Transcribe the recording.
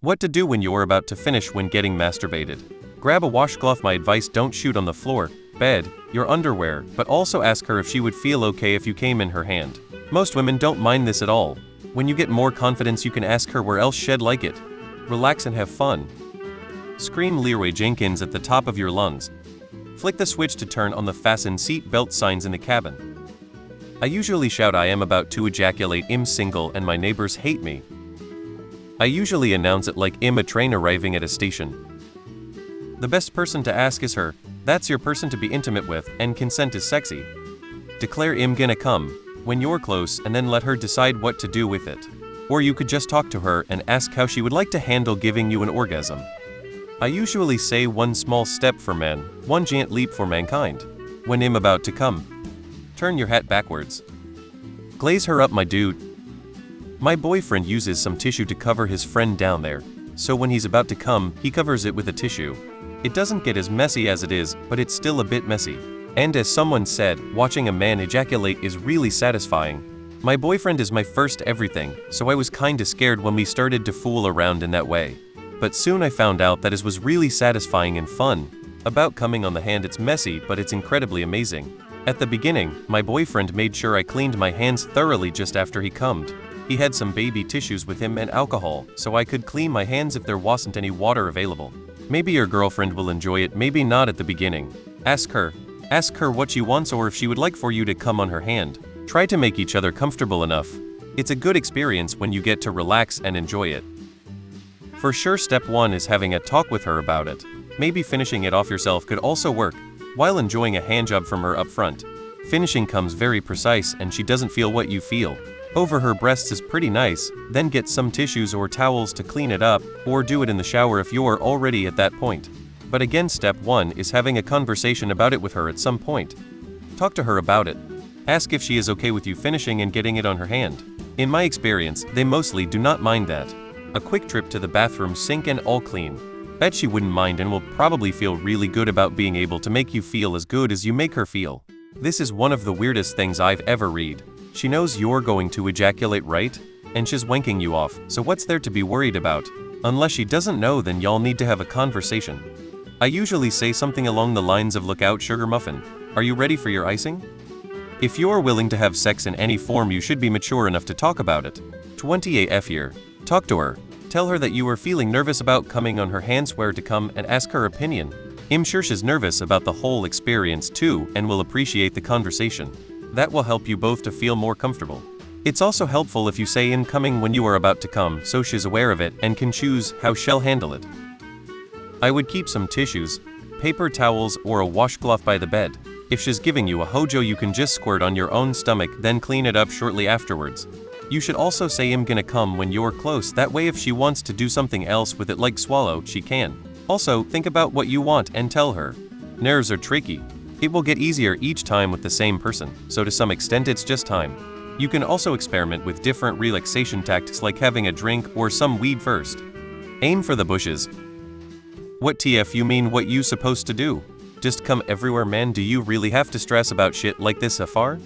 What to do when you're about to finish when getting masturbated. Grab a washcloth. My advice: don't shoot on the floor, bed, your underwear, but also ask her if she would feel okay if you came in her hand. Most women don't mind this at all. When you get more confidence, you can ask her where else she'd like it. Relax and have fun. Scream Leroy Jenkins at the top of your lungs. Flick the switch to turn on the fasten seat belt signs in the cabin. I usually shout I am about to ejaculate, I'm single and my neighbors hate me. I usually announce it like I'm a train arriving at a station. The best person to ask is her. That's your person to be intimate with, and consent is sexy. Declare I'm gonna come when you're close and then let her decide what to do with it. Or you could just talk to her and ask how she would like to handle giving you an orgasm. I usually say one small step for men, one giant leap for mankind. When I'm about to come, turn your hat backwards. Glaze her up, my dude. My boyfriend uses some tissue to cover his friend down there, so when he's about to come, he covers it with a tissue. It doesn't get as messy as it is, but it's still a bit messy. And as someone said, watching a man ejaculate is really satisfying. My boyfriend is my first everything, so I was kinda scared when we started to fool around in that way. But soon I found out that it was really satisfying and fun. About coming on the hand, it's messy, but it's incredibly amazing. At the beginning, my boyfriend made sure I cleaned my hands thoroughly just after he cummed. He had some baby tissues with him and alcohol, so I could clean my hands if there wasn't any water available. Maybe your girlfriend will enjoy it, maybe not at the beginning. Ask her what she wants or if she would like for you to come on her hand. Try to make each other comfortable enough. It's a good experience when you get to relax and enjoy it. For sure, step 1 is having a talk with her about it. Maybe finishing it off yourself could also work, while enjoying a handjob from her up front. Finishing comes very precise and she doesn't feel what you feel. Over her breasts is pretty nice, then get some tissues or towels to clean it up, or do it in the shower if you're already at that point. But again, step 1 is having a conversation about it with her at some point. Talk to her about it. Ask if she is okay with you finishing and getting it on her hand. In my experience, they mostly do not mind that. A quick trip to the bathroom, sink and all clean. Bet she wouldn't mind and will probably feel really good about being able to make you feel as good as you make her feel. This is one of the weirdest things I've ever read. She knows you're going to ejaculate, right? And she's wanking you off, so what's there to be worried about? Unless she doesn't know, then y'all need to have a conversation. I usually say something along the lines of, look out, sugar muffin. Are you ready for your icing? If you're willing to have sex in any form, you should be mature enough to talk about it. 20 AF here. Talk to her. Tell her that you are feeling nervous about coming on her hand, where to come, and ask her opinion. I'm sure she's nervous about the whole experience too and will appreciate the conversation. That will help you both to feel more comfortable. It's also helpful if you say incoming when you are about to come, so she's aware of it and can choose how she'll handle it. I would keep some tissues, paper towels, or a washcloth by the bed. If she's giving you a hojo, you can just squirt on your own stomach, then clean it up shortly afterwards. You should also say I'm gonna come when you're close, that way if she wants to do something else with it like swallow, she can. Also, think about what you want and tell her. Nerves are tricky. It will get easier each time with the same person, so to some extent it's just time. You can also experiment with different relaxation tactics like having a drink or some weed first. Aim for the bushes. What TF you mean, what you supposed to do? Just come everywhere, man? Do you really have to stress about shit like this afar?